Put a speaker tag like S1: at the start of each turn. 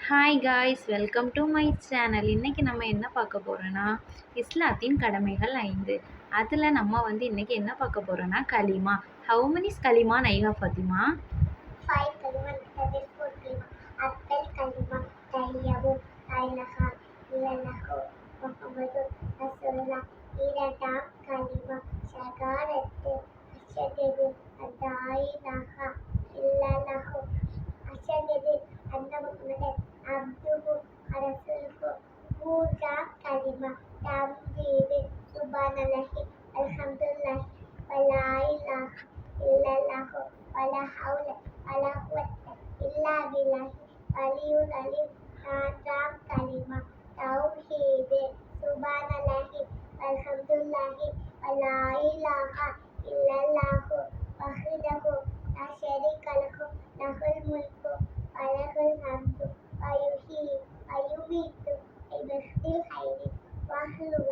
S1: Hi guys, welcome to my channel. இன்றைக்கி நம்ம என்ன பார்க்க போகிறோன்னா, இஸ்லாத்தின் கடமைகள் 5. அதில் நம்ம இன்றைக்கி என்ன பார்க்க போகிறோன்னா கலிமா. ஹவு many கலிமா Nykaa Fathima?
S2: 5 kalima that is 4 kalima. Apple kalima tayyabu ilaha illallahu Muhammadu Rasulullah. இரண்டாம் kalima ஷகாரத்து அஷஹது அல்லா இலாஹா இல்லல்லாஹு அஷஹது அன்ன முஹம்மதன் அப்துஹு ரசூலுஹு. மூன்றாம் kalima தம்ஜீது சுப்ஹானல்லாஹி அல்ஹம்துலில்லாஹி வலா இலாஹா இல்லல்லாஹு வலா ஹவுல வலா குவத்த இல்லா பில்லாஹி அலியுல் அலீம். நான்காம் kalima தௌஹீது சுப்ஹானல்லாஹி வல்ஹம்துலில்லாஹி வலா இலாஹா இல்லல்லாஹு வஹ்தஹு லா ஷரீக லஹு லஹுல் முல்கு வலஹுல் ஹம்து வயுஹ்யி வயுமீத்து பியதிஹில் ஹைரி வஹுவ